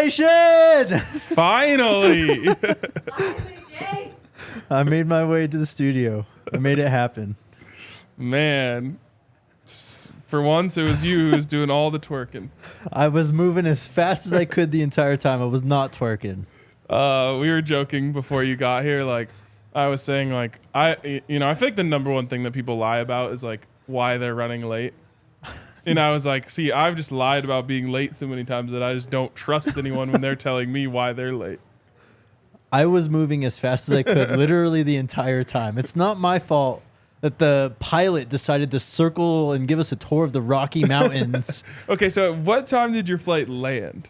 Nation! Finally! I made my way to the studio. I made it happen. Man. For once, it was you who was doing all the twerking. I was moving as fast as I could the entire time. I was not twerking. We were joking before you got here. Like, I was saying, like, I feel like the number one thing that people lie about is, like, why they're running late. And I was like, see, I've just lied about being late so many times that I just don't trust anyone when they're telling me why they're late. I was moving as fast as I could literally the entire time. It's not my fault that the pilot decided to circle and give us a tour of the Rocky Mountains. Okay, so what time did your flight land?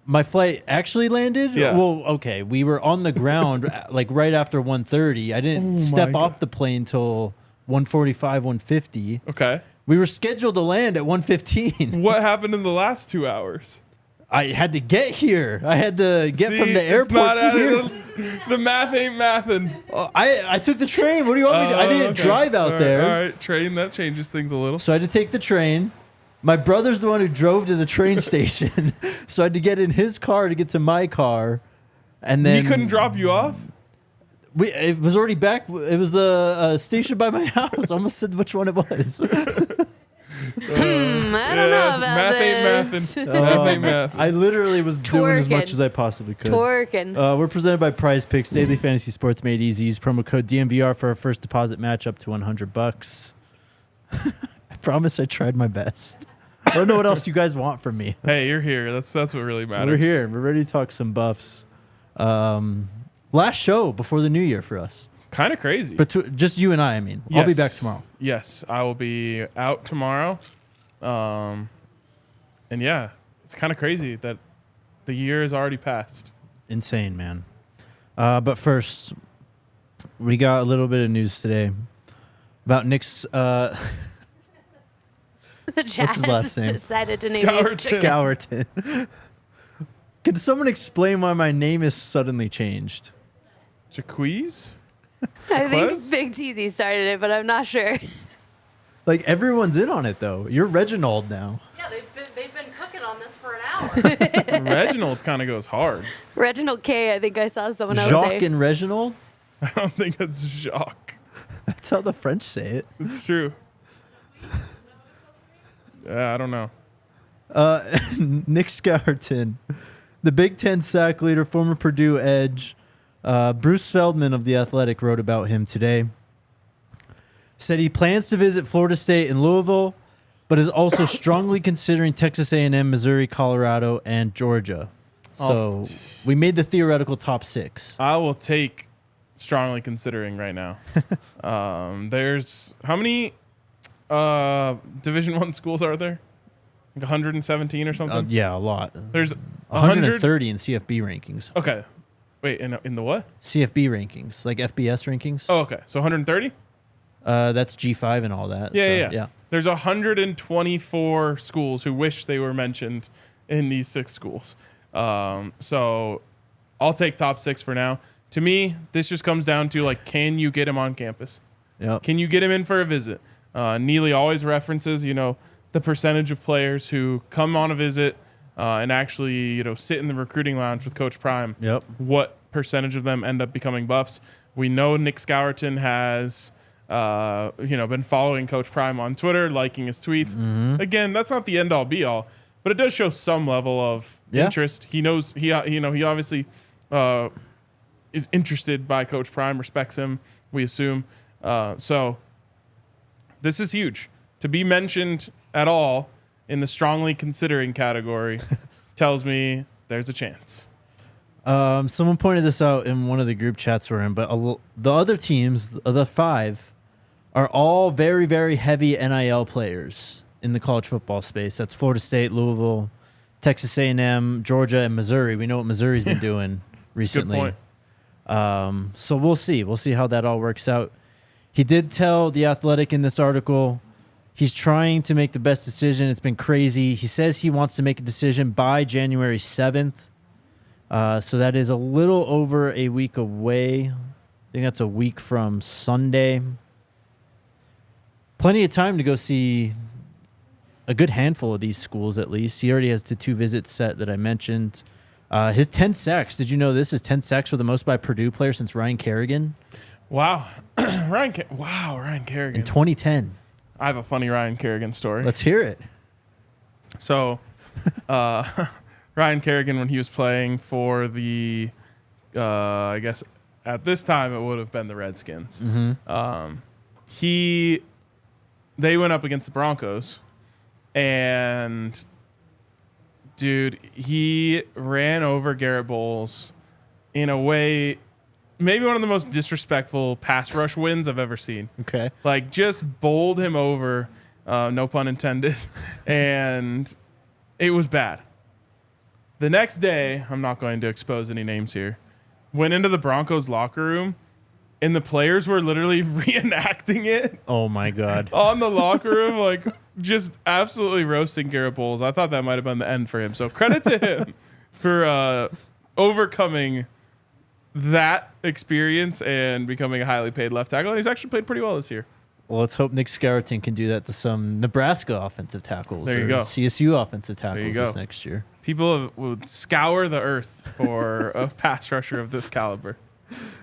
My flight actually landed? Yeah. Well, okay, we were on the ground like right after 1:30. I didn't step off the plane till 1:45, 1:50. Okay. We were scheduled to land at 1:15. What happened in the last 2 hours? I had to get here. I had to get from the airport it's not here. The math ain't mathin'. I took the train. What do you want me to do? I didn't drive out there. All right, train, that changes things a little. So I had to take the train. My brother's the one who drove to the train station. So I had to get in his car to get to my car. And then He couldn't drop you off? It was already back. It was the station by my house. I almost said which one it was. I don't know about math this. ain't mathin'. Math ain't math. I literally was doing as much Twerking. as I possibly could. Twerking. We're presented by Prize Picks, daily fantasy sports made easy. Use promo code DNVR for our first deposit match up to $100. I promise I tried my best. I don't know what else you guys want from me. Hey, you're here. That's what really matters. We're here. We're ready to talk some Buffs. Last show before the new year for us. Kind of crazy. But just you and I mean. I'll be back tomorrow. Yes, I will be out tomorrow. And yeah, it's kind of crazy that the year has already passed. Insane, man. But first, we got a little bit of news today about Nick's... The Jazz his last name? decided to name Scourton. Scourton. Can someone explain why my name is suddenly changed? Jaquiz? I think Jaquez? Big Teasy started it, but I'm not sure. Like, everyone's in on it, though. You're Reginald now. Yeah, they've been cooking on this for an hour. Reginald kind of goes hard. Reginald K, I think I saw someone else Jacques say. and Reginald? I don't think it's Jacques. That's how the French say it. It's true. Yeah, I don't know. Nic Scourton, the Big Ten sack leader, former Purdue Edge. Bruce Feldman of The Athletic wrote about him today. Said he plans to visit Florida State and Louisville, but is also strongly considering Texas A&M, Missouri, Colorado, and Georgia. So we made the theoretical top 6. I will take strongly considering right now. There's how many Division I schools are there? Like 117 or something? Yeah, a lot. There's 130 in CFB rankings. Okay. Wait, in the what? CFB rankings, like FBS rankings. Oh, okay. So 130? That's G5 and all that. Yeah. There's 124 schools who wish they were mentioned in these 6 schools. So I'll take top 6 for now. To me, this just comes down to, like, can you get him on campus? Yep. Can you get him in for a visit? Neely always references, the percentage of players who come on a visit and actually, sit in the recruiting lounge with Coach Prime. Yep. What percentage of them end up becoming Buffs? We know Nic Scourton has, been following Coach Prime on Twitter, liking his tweets. Mm-hmm. Again, that's not the end-all, be-all, but it does show some level of interest. He knows he obviously is interested by Coach Prime, respects him. We assume. So this is huge to be mentioned at all in the strongly considering category. Tells me there's a chance. Someone pointed this out in one of the group chats we're in, but the other teams, the 5, are all very, very heavy NIL players in the college football space. That's Florida State, Louisville, Texas A&M, Georgia, and Missouri. We know what Missouri's been doing recently. Good point. So we'll see. We'll see how that all works out. He did tell The Athletic in this article he's trying to make the best decision. It's been crazy. He says he wants to make a decision by January 7th. So that is a little over a week away. I think that's a week from Sunday. Plenty of time to go see a good handful of these schools, at least. He already has the 2 visits set that I mentioned. His 10 sacks. Did you know this? His 10 sacks were the most by Purdue player since Ryan Kerrigan. Wow. Ryan Kerrigan. In 2010. I have a funny Ryan Kerrigan story. Let's hear it. So, Ryan Kerrigan, when he was playing for the, I guess at this time it would have been the Redskins. They went up against the Broncos, and dude, he ran over Garrett Bowles in a way, maybe one of the most disrespectful pass rush wins I've ever seen. Okay. Like, just bowled him over, no pun intended, and it was bad. The next day, I'm not going to expose any names here, went into the Broncos locker room, and the players were literally reenacting it. Oh, my God. On the locker room, like, just absolutely roasting Garrett Bowles. I thought that might have been the end for him. So credit to him for overcoming that experience and becoming a highly paid left tackle. And he's actually played pretty well this year. Well, let's hope Nic Scourton can do that to some Nebraska offensive tackles. There you or go. CSU offensive tackles go. this next year. People would scour the earth for a pass rusher of this caliber.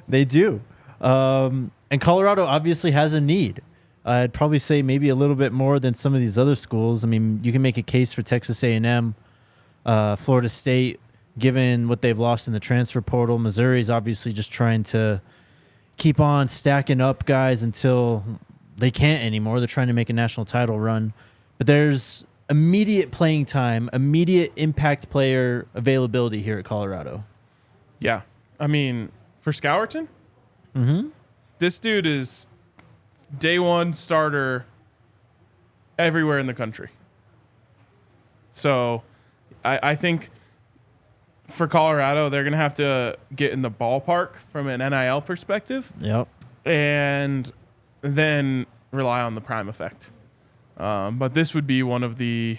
They do. And Colorado obviously has a need. I'd probably say maybe a little bit more than some of these other schools. I mean, you can make a case for Texas A&M, Florida State, given what they've lost in the transfer portal. Missouri's obviously just trying to keep on stacking up guys until they can't anymore. They're trying to make a national title run. But there's immediate playing time, immediate impact player availability here at Colorado. Yeah. I mean, for Scourton, this dude is day one starter everywhere in the country. So I think for Colorado, they're going to have to get in the ballpark from an NIL perspective. Yep. And then rely on the prime effect. But this would be one of the...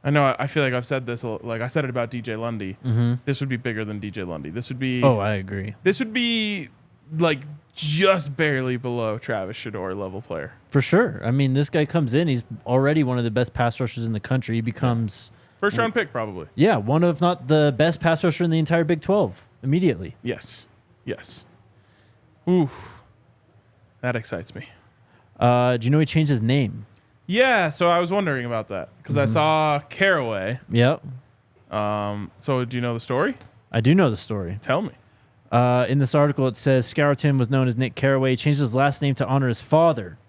I feel like I've said this, like I said it about DJ Lundy. This would be bigger than DJ Lundy. This would be... Oh, I agree. This would be like just barely below Travis Shedeur level player. For sure. I mean, this guy comes in. He's already one of the best pass rushers in the country. He becomes... First round pick, probably. Yeah, one of not the best pass rusher in the entire Big 12 immediately. Yes. Ooh. That excites me. Do you know he changed his name? Yeah, so I was wondering about that because I saw Caraway. Yep. So do you know the story? I do know the story. Tell me. In this article, it says Scourton was known as Nick Caraway. He changed his last name to honor his father.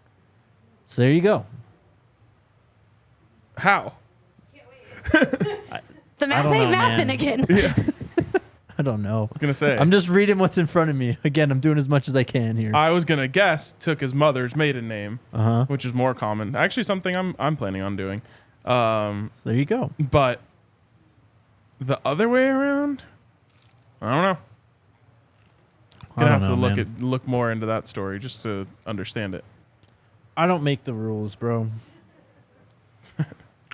So there you go. How? The math ain't mathing again. I don't know. I was going to say. I'm just reading what's in front of me. Again, I'm doing as much as I can here. I was going to guess took his mother's maiden name, which is more common. Actually, something I'm planning on doing. So there you go. But the other way around, I don't know. Gonna have to look more into that story just to understand it. I don't make the rules, bro.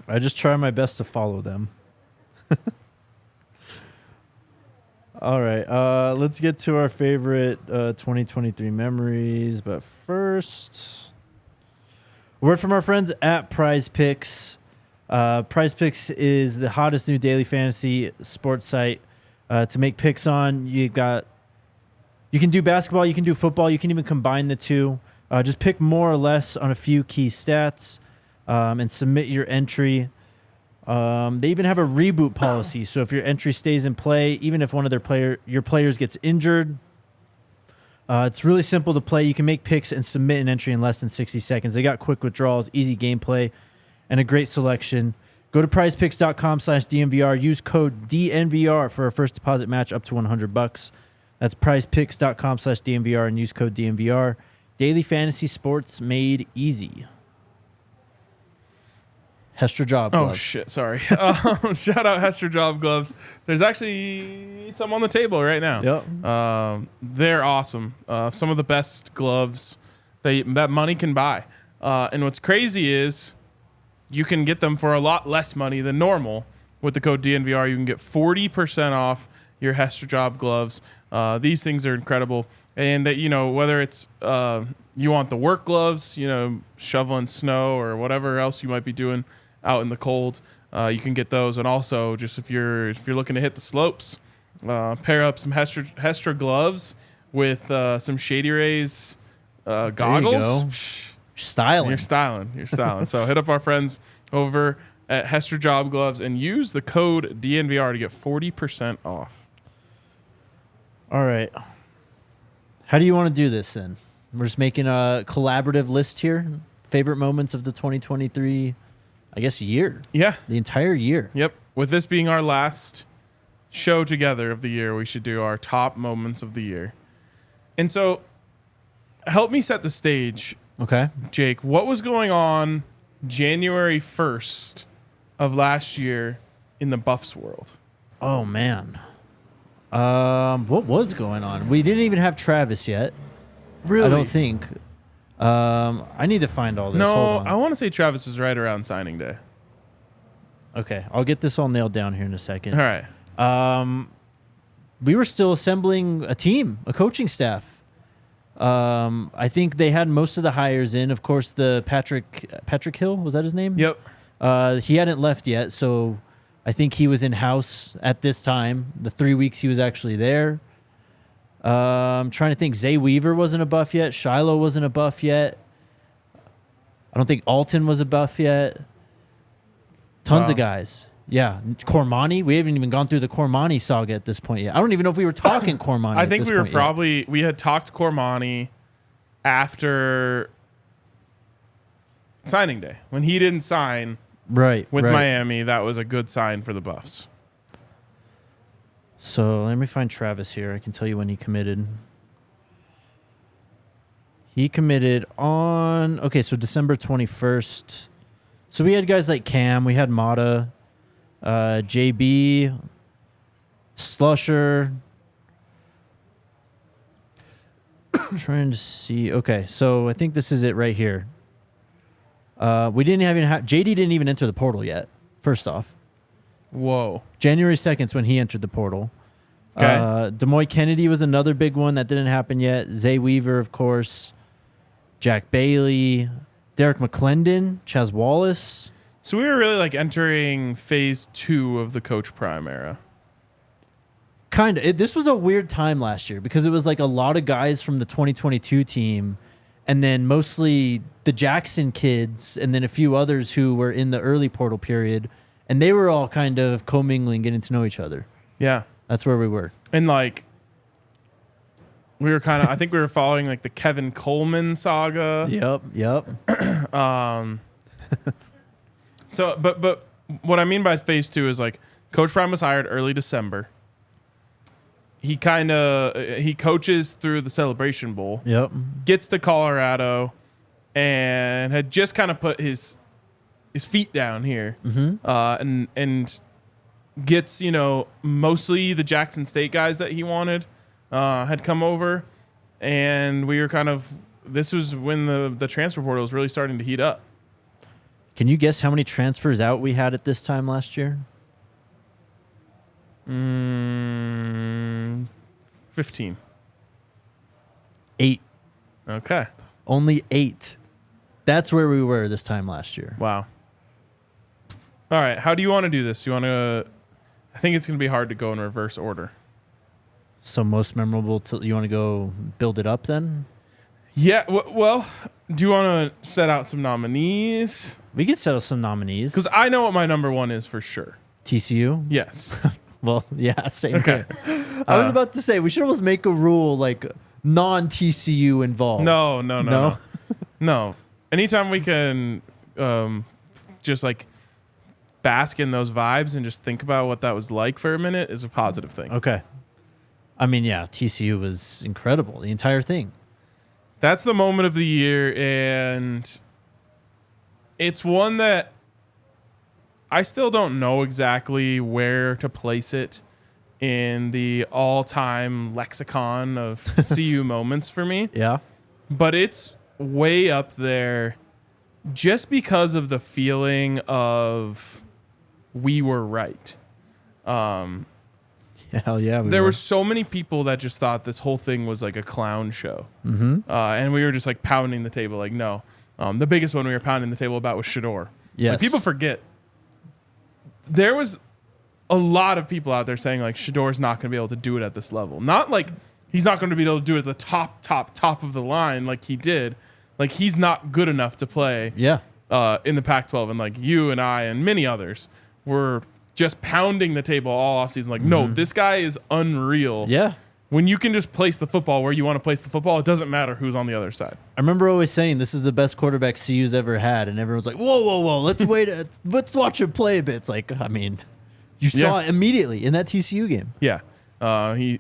I just try my best to follow them. All right, let's get to our favorite 2023 memories. But first, word from our friends at Prize Picks. Prize Picks is the hottest new daily fantasy sports site to make picks on. You can do basketball, you can do football, you can even combine the two. Just pick more or less on a few key stats and submit your entry. They even have a reboot policy, so if your entry stays in play, even if one of your players gets injured, it's really simple to play. You can make picks and submit an entry in less than 60 seconds. They got quick withdrawals, easy gameplay, and a great selection. Go to prizepicks.com/DNVR. Use code DNVR for a first deposit match up to $100. That's prizepicks.com/DNVR and use code DNVR. Daily fantasy sports made easy. Hester Job Gloves. Oh, shit. Sorry. Shout out Hester Job Gloves. There's actually some on the table right now. Yep. They're awesome. Some of the best gloves that money can buy. And what's crazy is you can get them for a lot less money than normal. With the code DNVR, you can get 40% off your Hester Job Gloves. These things are incredible. And that, whether it's you want the work gloves, shoveling snow or whatever else you might be doing out in the cold, you can get those. And also, just if you're looking to hit the slopes, pair up some Hestra gloves with some Shedeur goggles. There you go. Styling. You're styling. So hit up our friends over at Hestra Job Gloves and use the code DNVR to get 40% off. All right. How do you want to do this then? We're just making a collaborative list here. Favorite moments of the 2023, I guess, year. Yeah. The entire year. Yep. With this being our last show together of the year, we should do our top moments of the year. And so help me set the stage. Okay. Jake, what was going on January 1st of last year in the Buffs world? Oh, man. What was going on? We didn't even have Travis yet. Really? I don't think. I need to find all this. No, Hold on. I want to say Travis was right around signing day. Okay, I'll get this all nailed down here in a second. All right. We were still assembling a team, a coaching staff. I think they had most of the hires in. Of course, the Patrick Hill, was that his name? Yep. He hadn't left yet, so I think he was in-house at this time. The 3 weeks he was actually there. I'm trying to think. Zay Weaver wasn't a Buff yet. Shiloh wasn't a Buff yet. I don't think Alton was a Buff yet. Tons of guys. Yeah. Cormani. We haven't even gone through the Cormani saga at this point yet. I don't even know if we were talking Cormani. I think we were probably, we had talked Cormani after signing day. When he didn't sign with Miami, that was a good sign for the Buffs. So let me find Travis here. I can tell you when he committed. He committed on, so December 21st. So we had guys like Cam. We had Mata, JB, Slusher. I'm trying to see. Okay, so I think this is it right here. We didn't even have, JD didn't even enter the portal yet, first off. Whoa. January 2nd is when he entered the portal. Okay. Demoy Kennedy was another big one that didn't happen yet. Zay Weaver, of course. Jack Bailey. Derek McClendon. Chaz Wallace. So we were really like entering phase 2 of the Coach Prime era. Kind of. This was a weird time last year because it was like a lot of guys from the 2022 team and then mostly the Jackson kids and then a few others who were in the early portal period. And they were all kind of commingling, getting to know each other. Yeah. That's where we were. And like, we were kind of, I think we were following like the Kevin Coleman saga. Yep. So, but what I mean by phase 2 is like Coach Prime was hired early December. He coaches through the Celebration Bowl. Yep. Gets to Colorado and had just kind of put his feet down here. Mm-hmm. And gets, mostly the Jackson State guys that he wanted had come over. And we were this was when the transfer portal was really starting to heat up. Can you guess how many transfers out we had at this time last year? 15. 8. Okay. Only 8. That's where we were this time last year. Wow. All right. How do you want to do this? You want to... I think it's going to be hard to go in reverse order. So most memorable, you want to go build it up then? Yeah. Well, do you want to set out some nominees? We can set out some nominees. Because I know what my number 1 is for sure. TCU? Yes. Well, yeah, same here. I was about to say, we should almost make a rule like non-TCU involved. No. No. Anytime we can just like bask in those vibes and just think about what that was like for a minute is a positive thing. Okay. I mean, yeah, TCU was incredible, the entire thing. That's the moment of the year, and it's one that I still don't know exactly where to place it in the all-time lexicon of CU moments for me. Yeah. But it's way up there just because of the feeling of we were right. Hell yeah. There were so many people that just thought this whole thing was like a clown show. Mm-hmm. And we were just like pounding the table like, no. The biggest one we were pounding the table about was Shedeur. Yes. Like, people forget. There was a lot of people out there saying like Shedeur's not going to be able to do it at this level. Not like he's not going to be able to do it at the top of the line like he did. Like he's not good enough to play in the Pac-12. And like you and I and many others were just pounding the table all offseason. Like, no, this guy is unreal. Yeah. When you can just place the football where you want to place the football, it doesn't matter who's on the other side. I remember always saying this is the best quarterback CU's ever had, and everyone's like, whoa, let's wait, let's watch him play a bit. It's like, I mean, you saw it immediately in that TCU game. Yeah,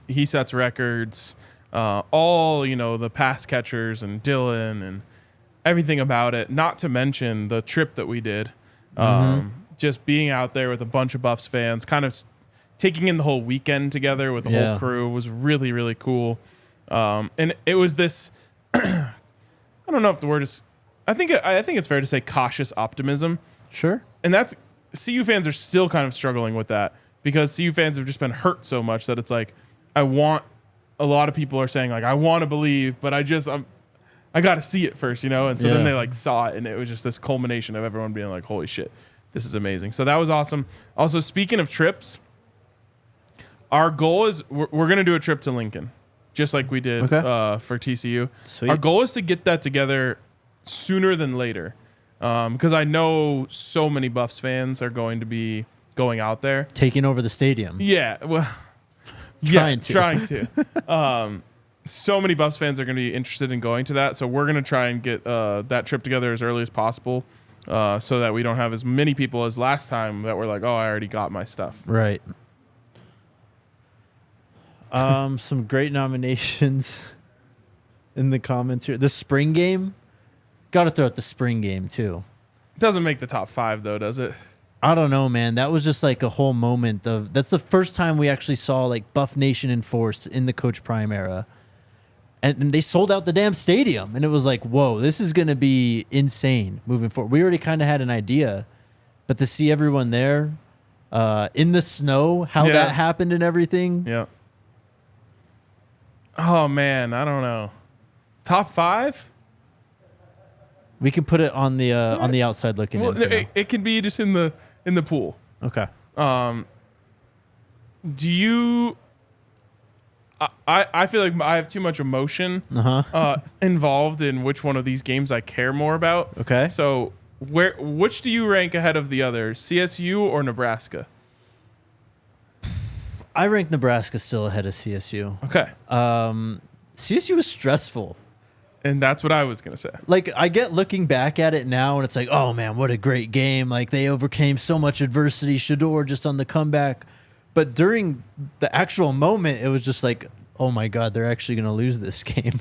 he sets records. All the pass catchers and Dylan and everything about it. Not to mention the trip that we did, just being out there with a bunch of Buffs fans, kind of taking in the whole weekend together with the whole crew was really, really cool. And it was this, I don't know if the word is, I think it's fair to say cautious optimism. Sure. And that's, CU fans are still kind of struggling with that because CU fans have just been hurt so much that it's like, a lot of people are saying like, I want to believe, but I got to see it first, And so then they like saw it and it was just this culmination of everyone being like, holy shit, this is amazing. So that was awesome. Also, speaking of trips, our goal is we're going to do a trip to Lincoln, just like we did for TCU. Sweet. Our goal is to get that together sooner than later because I know so many Buffs fans are going to be going out there. Taking over the stadium. Yeah, well, trying to. So many Buffs fans are going to be interested in going to that, so we're going to try and get that trip together as early as possible so that we don't have as many people as last time that were like, oh, I already got my stuff. Right. Some great nominations in the comments here. The spring game. Got to throw out the spring game, too. Doesn't make the top 5, though, does it? I don't know, man. That was just like a whole moment of... That's the first time we actually saw like Buff Nation in force in the Coach Prime era. And they sold out the damn stadium. And it was like, whoa, this is going to be insane moving forward. We already kind of had an idea. But to see everyone there in the snow, how that happened and everything... Yeah. Oh, man, I don't know. Top 5? We can put it on the outside looking in. It can be just in the pool. Okay. Do you... I feel like I have too much emotion involved in which one of these games I care more about. Okay. So which do you rank ahead of the other, CSU or Nebraska? I rank Nebraska still ahead of CSU. Okay. CSU was stressful. And that's what I was going to say. Like, I get looking back at it now, and it's like, oh, man, what a great game. Like, they overcame so much adversity. Shedeur just on the comeback. But during the actual moment, it was just like, oh, my God, they're actually going to lose this game.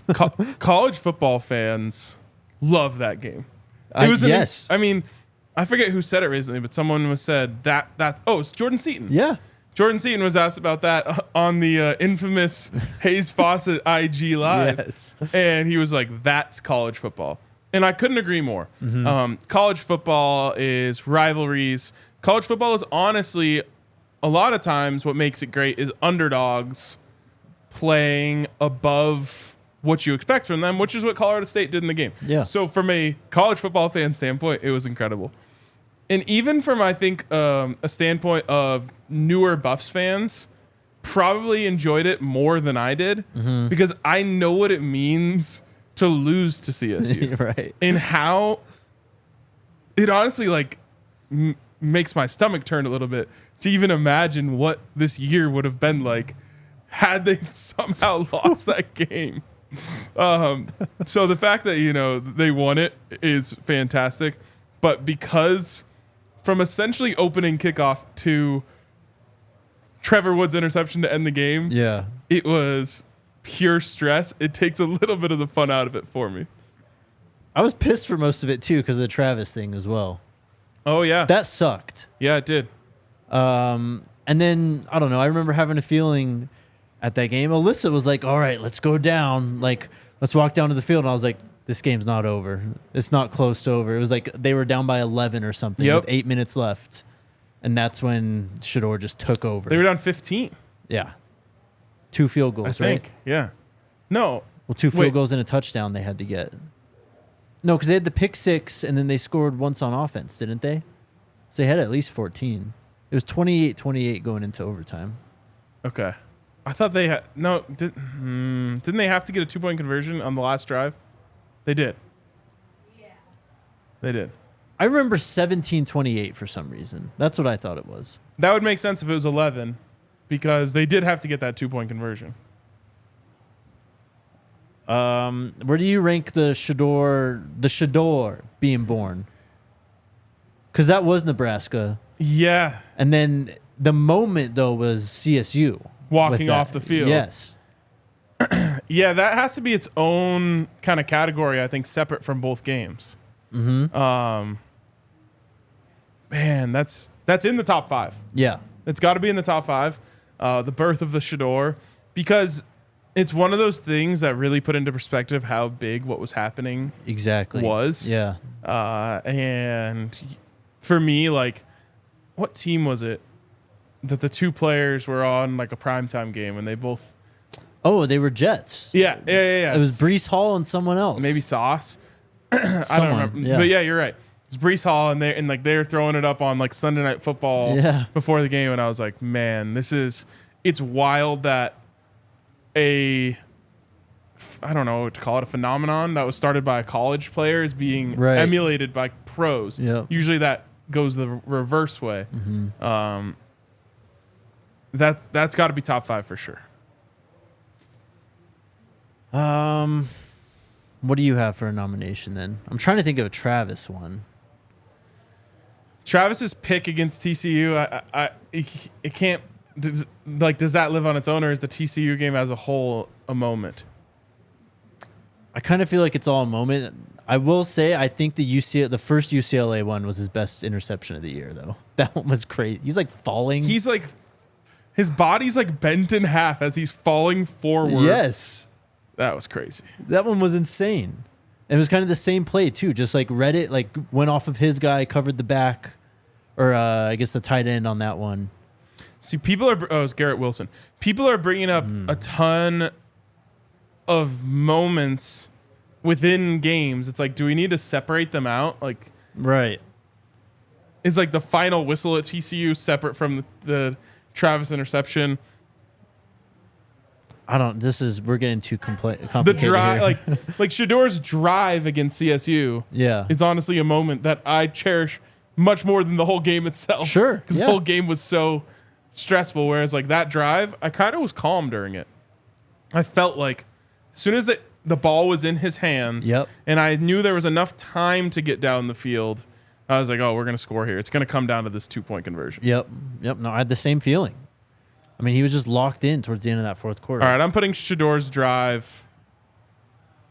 College football fans love that game. Yes. I mean, I forget who said it recently, but someone said it's Jordan Seaton. Yeah. Jordan Seaton was asked about that on the infamous Hayes Fawcett IG Live. Yes. And he was like, that's college football. And I couldn't agree more. College football is rivalries. College football is honestly, a lot of times what makes it great is underdogs playing above what you expect from them, which is what Colorado State did in the game. Yeah. So from a college football fan standpoint, it was incredible. And even from, I think, a standpoint of newer Buffs fans, probably enjoyed it more than I did because I know what it means to lose to CSU. Right. And how it honestly, like, makes my stomach turn a little bit to even imagine what this year would have been like had they somehow lost that game. So the fact that, they won it is fantastic. But because... from essentially opening kickoff to Trevor Woods' interception to end the game, it was pure stress. It takes a little bit of the fun out of it for me. I was pissed for most of it, too, because of the Travis thing as well. Oh, yeah. That sucked. Yeah, it did. And then, I don't know, I remember having a feeling at that game. Alyssa was like, all right, let's go down. Like, let's walk down to the field. And I was like, this game's not over. It's not close to over. It was like they were down by 11 or something with 8 minutes left. And that's when Shedeur just took over. They were down 15. Yeah. 2 field goals, I think. right? Yeah. No. Well, 2 field goals and a touchdown they had to get. No, because they had the pick 6, and then they scored once on offense, didn't they? So they had at least 14. It was 28-28 going into overtime. Okay. I thought they had didn't they have to get a 2-point conversion on the last drive? They did. Yeah. They did. I remember 17-28 for some reason. That's what I thought it was. That would make sense if it was 11 because they did have to get that 2-point conversion. Where do you rank the Shedeur being born? Because that was Nebraska. Yeah. And then the moment, though, was CSU. Walking off the field. Yes. Yeah, that has to be its own kind of category, I think, separate from both games. Mm-hmm. Man, that's in the top 5. Yeah. It's got to be in the top 5. The birth of the Shedeur, because it's one of those things that really put into perspective how big what was happening was. Yeah. And for me, like, what team was it that the two players were on like a primetime game and they both... Oh, they were Jets. Yeah. It was Breece Hall and someone else. Maybe Sauce. I don't remember. Yeah. But yeah, you're right. It's Breece Hall and they're throwing it up on like Sunday Night Football before the game, and I was like, man, it's wild that I don't know what to call it, a phenomenon that was started by a college player is being emulated by pros. Yep. Usually that goes the reverse way. Mm-hmm. That's got to be top 5 for sure. What do you have for a nomination then? I'm trying to think of a Travis one. Travis's pick against TCU, it can't. Does that live on its own, or is the TCU game as a whole a moment? I kind of feel like it's all a moment. I will say I think the first UCLA one was his best interception of the year, though. That one was crazy. He's like falling. He's like, his body's like bent in half as he's falling forward. Yes. That was crazy. That one was insane. And it was kind of the same play, too. Just like read it, like went off of his guy, covered the back, or I guess the tight end on that one. See, it's Garrett Wilson. People are bringing up a ton of moments within games. It's like, do we need to separate them out? Like, right. Is like the final whistle at TCU separate from the Travis interception? We're getting too complicated. The drive, here. like Shedeur's drive against CSU, is honestly a moment that I cherish much more than the whole game itself. Sure, because the whole game was so stressful. Whereas like that drive, I kind of was calm during it. I felt like as soon as the ball was in his hands, and I knew there was enough time to get down the field, I was like, oh, we're gonna score here. It's gonna come down to this 2-point conversion. Yep. No, I had the same feeling. I mean, he was just locked in towards the end of that fourth quarter. All right, I'm putting Shedeur's drive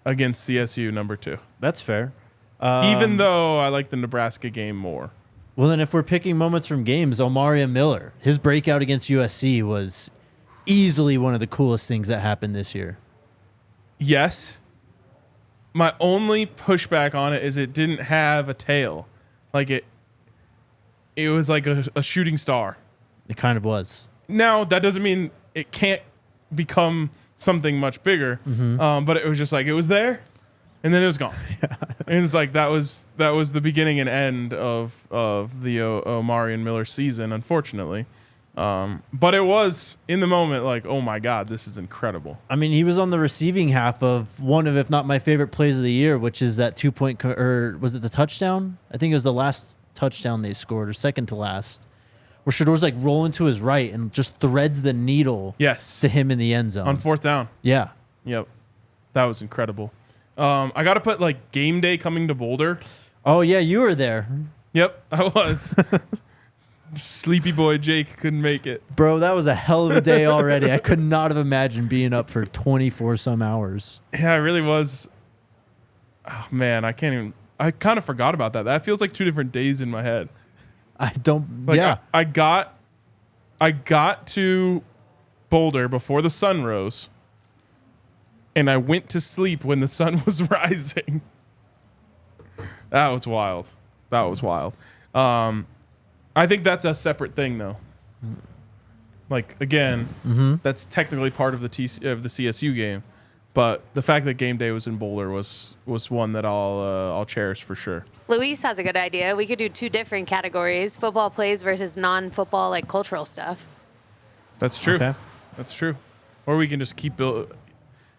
against CSU number 2. That's fair. Even though I like the Nebraska game more. Well, then if we're picking moments from games, Omarion Miller, his breakout against USC was easily one of the coolest things that happened this year. Yes. My only pushback on it is it didn't have a tail. Like it was like a shooting star. It kind of was. Now, that doesn't mean it can't become something much bigger. Mm-hmm. But it was just like it was there, and then it was gone. And it's like that was the beginning and end of the Omarion Miller season, unfortunately. But it was in the moment like, oh my God, this is incredible. I mean, he was on the receiving half of one of, if not my favorite plays of the year, which is that 2-point, or was it the touchdown? I think it was the last touchdown they scored, or second to last, where Shedeur's like rolling to his right and just threads the needle to him in the end zone. On 4th down. Yeah. Yep. That was incredible. I got to put like game day coming to Boulder. Oh, yeah, you were there. Yep, I was. Sleepy boy Jake couldn't make it. Bro, that was a hell of a day already. I could not have imagined being up for 24 some hours. Yeah, it really was. Oh, man, I kind of forgot about that. That feels like 2 different days in my head. I got to Boulder before the sun rose, and I went to sleep when the sun was rising. That was wild. I think that's a separate thing, though. Like again, that's technically part of the CSU game, But the fact that game day was in Boulder was one that I'll cherish for sure. Luis has a good idea. We could do 2 different categories: football plays versus non-football, like cultural stuff. That's true. Okay. That's true. Or we can just keep building.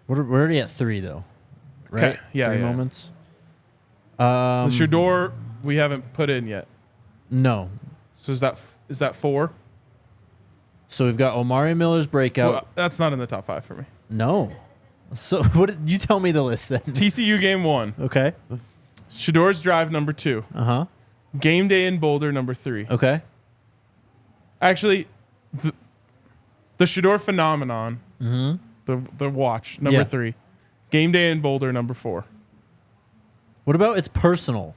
We're already at 3 though, right? Okay. Yeah. 3 yeah. moments. The Shedeur we haven't put in yet. No. So is that 4? So we've got Omari Miller's breakout. Well, that's not in the top 5 for me. No. So you tell me the list then. TCU game 1. Okay. Shedeur's drive number 2. Uh-huh. Game day in Boulder number 3. Okay. Actually, the Shedeur phenomenon. The watch number 3. Game day in Boulder number 4. What about it's personal?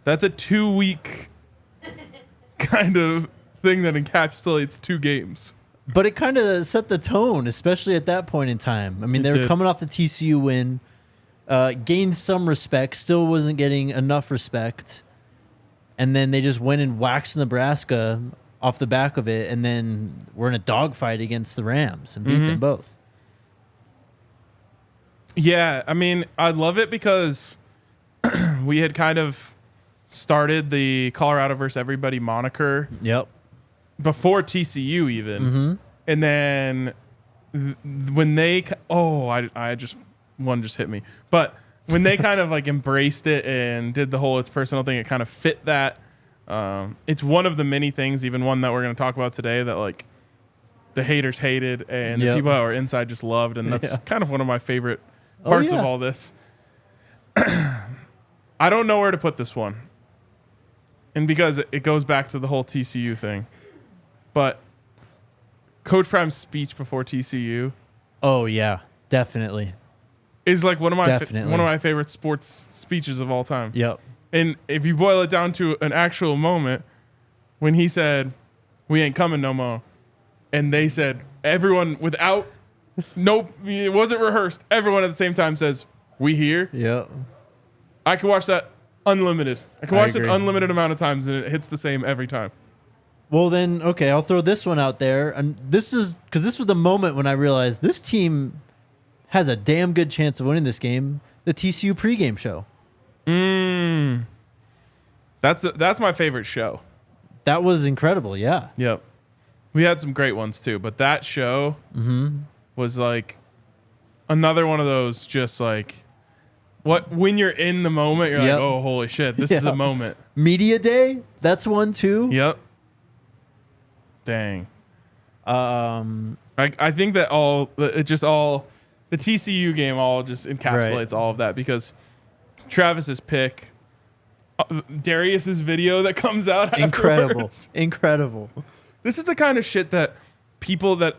That's a 2-week kind of thing that encapsulates 2 games. But it kind of set the tone, especially at that point in time. I mean, It they were did. coming off the TCU win, gained some respect, still wasn't getting enough respect. And then they just went and waxed Nebraska off the back of it. And then we're in a dogfight against the Rams and beat them both. Yeah, I mean, I love it because we had kind of started the Colorado versus everybody moniker Yep. before TCU even. And then when they I just one just hit me. But when they kind of like embraced it and did the whole it's personal thing, it kind of fit that. It's one of the many things, even one that we're going to talk about today, that like the haters hated and the people that were inside just loved, and that's kind of one of my favorite parts of all this. I don't know where to put this one. And because it goes back to the whole TCU thing. But Coach Prime's speech before TCU Oh, yeah. Definitely. is like one of my Definitely. one of my favorite sports speeches of all time. Yep. And if you boil it down to an actual moment, when he said, "We ain't coming no more," and they said, everyone without it wasn't rehearsed. Everyone at the same time says, "We here." Yep. I can watch that unlimited. I can watch it agree. unlimited amount of times, and it hits the same every time. Well, then, okay, I'll throw this one out there. And this is because this was the moment when I realized this team has a damn good chance of winning this game. The TCU pregame show. That's my favorite show. That was incredible. Yeah. Yep. We had some great ones too, but that show was like another one of those just like when you're in the moment, you're Yep. like, oh, holy shit, this is a Yeah. moment. Media Day. That's one too. Yep. Dang. Um. I think that the TCU game all just encapsulates all of that, because Travis's pick, Darius's video that comes out Incredible. afterwards. Incredible. This is the kind of shit that people that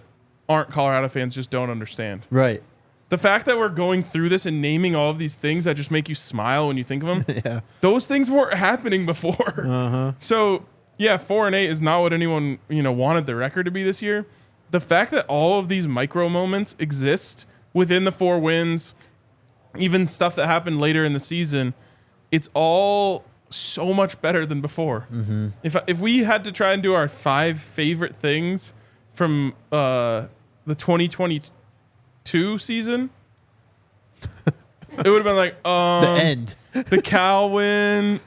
aren't Colorado fans just don't understand. Right. The fact that we're going through this and naming all of these things that just make you smile when you think of them, Yeah. those things weren't happening before. Uh-huh. So, yeah, 4-8 is not what anyone, wanted the record to be this year. The fact that all of these micro moments exist within the 4 wins, even stuff that happened later in the season, it's all so much better than before. Mm-hmm. If we had to try and do our 5 favorite things from the 2022 season, it would have been like The end. the Cal win,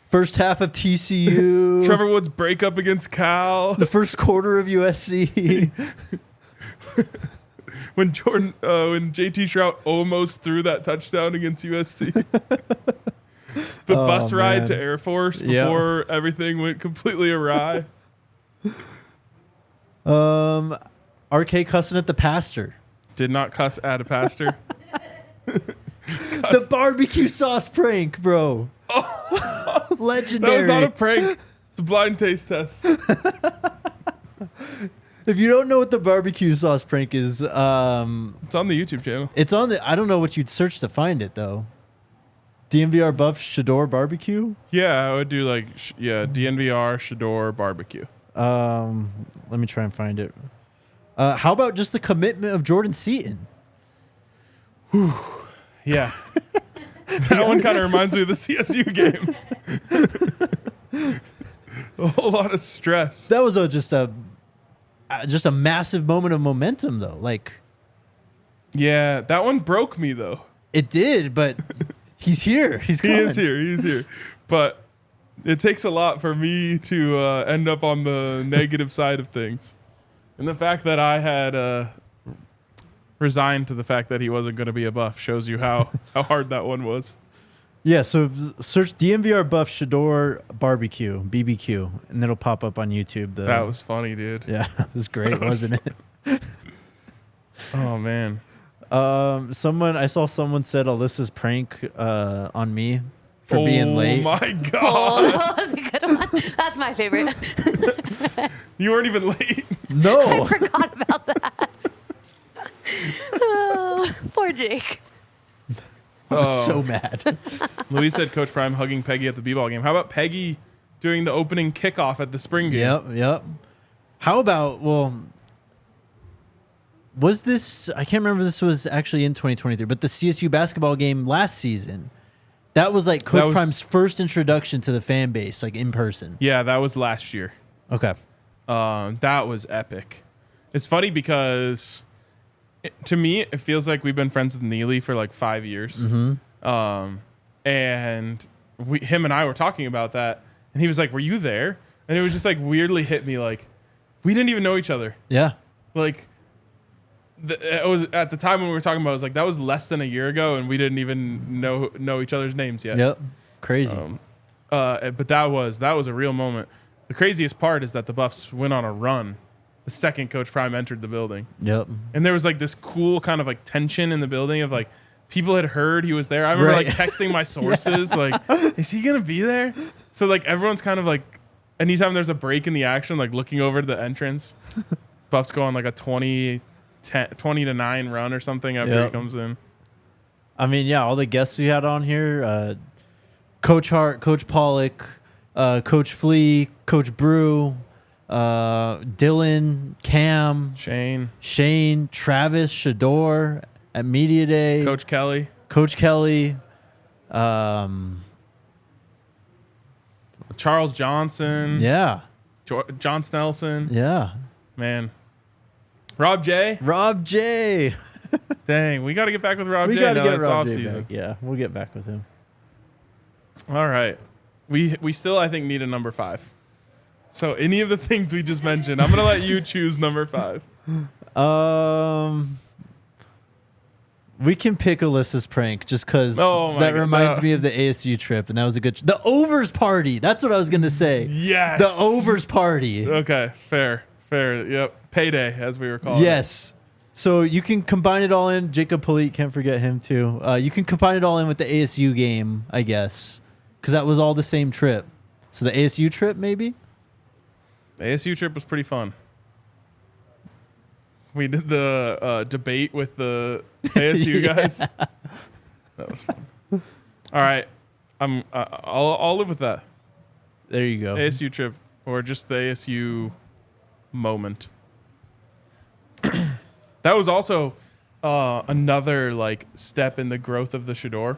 First half of TCU. Trevor Woods' breakup against Cal, The first quarter of USC. when JT Shrout almost threw that touchdown against USC. The bus ride man. to Air Force Yeah. before everything went completely awry. RK cussing at the pastor. Did not cuss at a pastor. The barbecue sauce prank, bro. Legendary. That was not a prank. It's a blind taste test. If you don't know what the barbecue sauce prank is, It's on the YouTube channel. it's on the. I don't know what you'd search to find it though. DNVR Buffs Shedeur barbecue. Yeah, I would do DNVR Shedeur barbecue. Let me try and find it. How about just the commitment of Jordan Seaton? Yeah. That one kind of reminds me of the CSU game. A whole lot of stress. That was just a just a massive moment of momentum, though. Like, Yeah, that one broke me though. it did, but he's here. He's He coming. is here. He's here. But it takes a lot for me to end up on the negative side of things. And the fact that I had resigned to the fact that he wasn't going to be a Buff shows you how hard that one was. Yeah, so search DNVR Buff Shedeur Barbecue, BBQ, and it'll pop up on YouTube. That was funny, dude. Yeah, it was great, wasn't it? Oh, man. I saw someone said Alyssa's prank on me for being late. Oh, my Oh, God. that was a good one. That's my favorite. You weren't even late. No. Forgot about that. Oh, poor Jake. I was so mad. Louise said Coach Prime hugging Peggy at the b-ball game. How about Peggy doing the opening kickoff at the spring game? Yep. How about, was this, I can't remember if this was actually in 2023, but the CSU basketball game last season, that was like Coach Prime's first introduction to the fan base, like in person. Yeah, that was last year. Okay. That was epic. It's funny because to me, it feels like we've been friends with Neely for like 5 years. Mm-hmm. And him and I were talking about that, and he was like, "Were you there?" And it was just like weirdly hit me, like we didn't even know each other. Yeah. Like it was at the time when we were talking about, it was like that was less than a year ago, and we didn't even know each other's names yet. Yep. Crazy. But that was a real moment. The craziest part is that the Buffs went on a run the second Coach Prime entered the building. Yep. And there was like this cool kind of like tension in the building of like people had heard he was there. I remember like texting my sources like, is he going to be there? So like everyone's kind of like, anytime there's a break in the action, like looking over to the entrance, Buffs go on like a 20 to 9 run or something after he comes in. I mean, yeah, all the guests we had on here, Coach Hart, Coach Pollock, Coach Flea, Coach Brew, Dylan, Cam, Shane, Travis, Shedeur at Media Day, Coach Kelly, Charles Johnson, John Snelson, man, Rob J. Dang, we got to get back with Rob J. Got to get it's Rob off J season. back. Yeah, we'll get back with him. All right, we still I think need a number 5. So any of the things we just mentioned, I'm gonna let you choose number 5. We can pick Alyssa's prank just because that reminds me of the ASU trip, and that was a good. The overs party. That's what I was gonna say. Yes, the overs party. Okay, fair. Yep, payday as we were calling. Yes. So you can combine it all in. Jacob Polite, can't forget him too. You can combine it all in with the ASU game, I guess, because that was all the same trip. So the ASU trip, maybe. The ASU trip was pretty fun. We did the debate with the ASU guys. That was fun. All right, I'll live with that. There you go. ASU trip or just the ASU moment. That was also another like step in the growth of the Shedeur.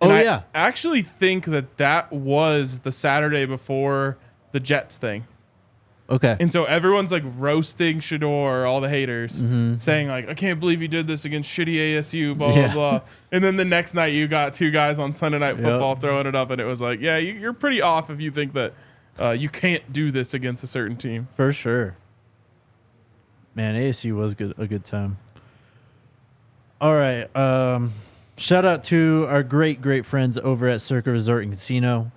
And I actually think that was the Saturday before the Jets thing. Okay. And so everyone's like roasting Shedeur, all the haters, saying like, I can't believe you did this against shitty ASU, blah, blah, blah. And then the next night you got 2 guys on Sunday Night Football throwing it up, and it was like, yeah, you're pretty off if you think that you can't do this against a certain team. For sure. Man, ASU was a good time. All right. Shout out to our great friends over at Circa Resort and Casino.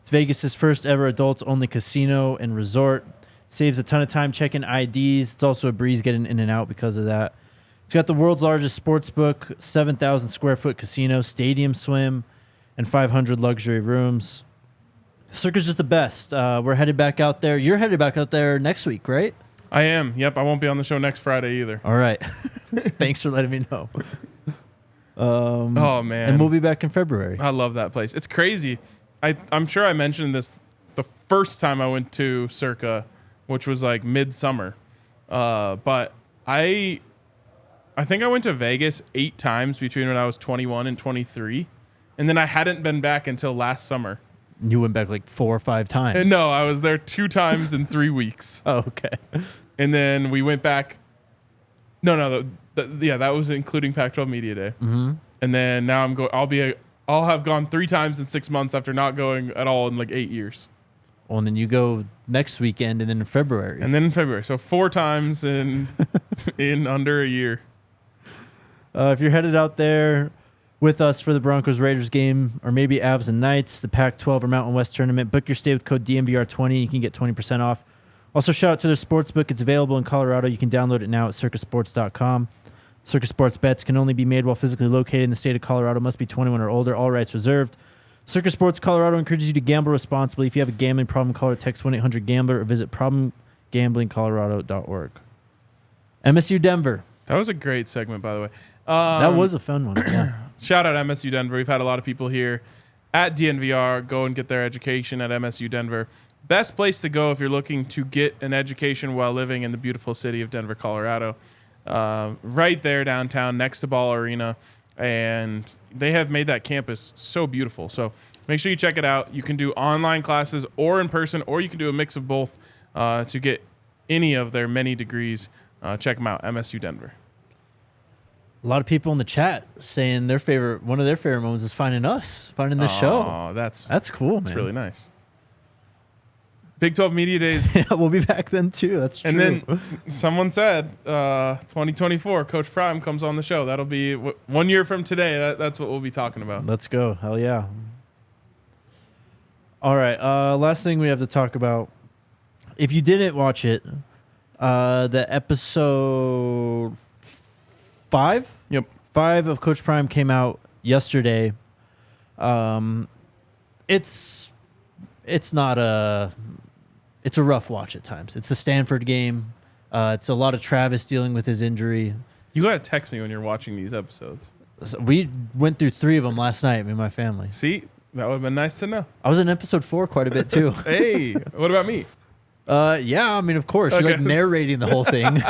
It's Vegas' first ever adults only casino and resort. Saves a ton of time checking IDs. It's also a breeze getting in and out because of that. It's got the world's largest sports book, 7,000 square foot casino, stadium swim, and 500 luxury rooms. Circa's just the best. We're headed back out there. You're headed back out there next week, right? I am. Yep. I won't be on the show next Friday either. All right. Thanks for letting me know. Oh, man. And we'll be back in February. I love that place. It's crazy. I'm sure I mentioned this the first time I went to Circa, which was like midsummer. But I think I went to Vegas 8 times between when I was 21 and 23. And then I hadn't been back until last summer. You went back like 4 or 5 times. No, I was there 2 times in 3 weeks. Oh, okay. And then we went back. No, that was including Pac-12 Media Day. Mm-hmm. And then now I'll have gone 3 times in 6 months after not going at all in like 8 years. Well, and then you go next weekend, and then in February. And then in February. So 4 times in under a year. If you're headed out there with us for the Broncos-Raiders game, or maybe Avs and Knights, the Pac-12 or Mountain West tournament, book your stay with code DNVR20. You can get 20% off. Also, shout out to their sportsbook. It's available in Colorado. You can download it now at circusports.com. Circus Sports bets can only be made while physically located in the state of Colorado. Must be 21 or older. All rights reserved. Circus Sports Colorado encourages you to gamble responsibly. If you have a gambling problem, call or text 1-800-GAMBLER or visit problemgamblingcolorado.org. MSU Denver. That was a great segment, by the way. That was a fun one. Yeah. Shout out MSU Denver. We've had a lot of people here at DNVR go and get their education at MSU Denver. Best place to go if you're looking to get an education while living in the beautiful city of Denver, Colorado. Right there downtown next to Ball Arena. And they have made that campus so beautiful. So make sure you check it out. You can do online classes or in person, or you can do a mix of both to get any of their many degrees. Check them out, MSU Denver. A lot of people in the chat saying one of their favorite moments is finding this show. Oh, that's cool, man. That's really nice. Big 12 Media Days. Yeah, we'll be back then too. That's true. And then someone said 2024, Coach Prime comes on the show. That'll be 1 year from today. That's what we'll be talking about. Let's go. Hell yeah. All right. Last thing we have to talk about. If you didn't watch it, the episode 5? Yep. 5 of Coach Prime came out yesterday. It's a rough watch at times. It's the Stanford game. It's a lot of Travis dealing with his injury. You got to text me when you're watching these episodes. So we went through 3 of them last night, me and my family. See, that would have been nice to know. I was in episode 4 quite a bit too. Hey, what about me? Yeah, I mean, of course. You're like narrating the whole thing.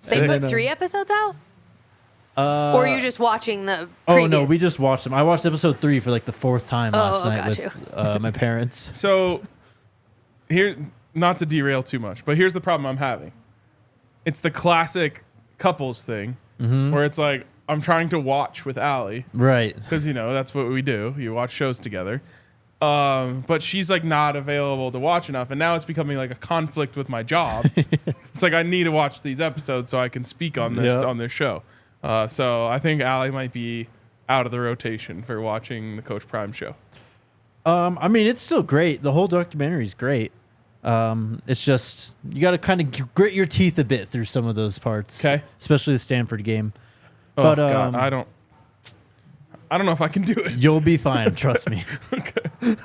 They put 3 episodes out? Or are you just watching the previous? Oh, no, we just watched them. I watched episode 3 for like the 4th time last night got with my parents. So, here, not to derail too much, but here's the problem I'm having. It's the classic couples thing where it's like, I'm trying to watch with Allie. Right. Because, that's what we do. You watch shows together. But she's like not available to watch enough. And now it's becoming like a conflict with my job. It's like, I need to watch these episodes so I can speak on this on this show. So I think Allie might be out of the rotation for watching the Coach Prime show. I mean, it's still great. The whole documentary is great. It's just you got to kind of grit your teeth a bit through some of those parts, okay? Especially the Stanford game. Oh but, God, I don't know if I can do it. You'll be fine, trust me. Okay.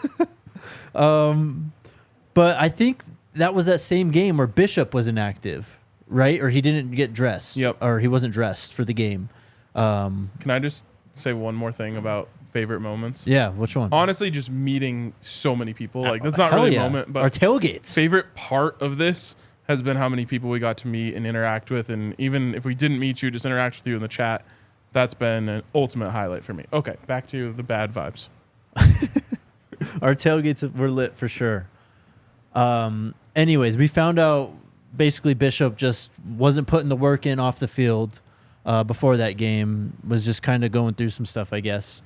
But I think that was that same game where Bishop was inactive, right? Or he didn't get dressed. Yep. Or he wasn't dressed for the game. Can I just say one more thing about favorite moments? Yeah, which one? Honestly, just meeting so many people. Like, that's not really a moment, but our tailgates. Favorite part of this has been how many people we got to meet and interact with. And even if we didn't meet you, just interact with you in the chat. That's been an ultimate highlight for me. Okay, back to the bad vibes. Our tailgates were lit for sure. Anyways, we found out basically Bishop just wasn't putting the work in off the field before that game, was just kind of going through some stuff, I guess.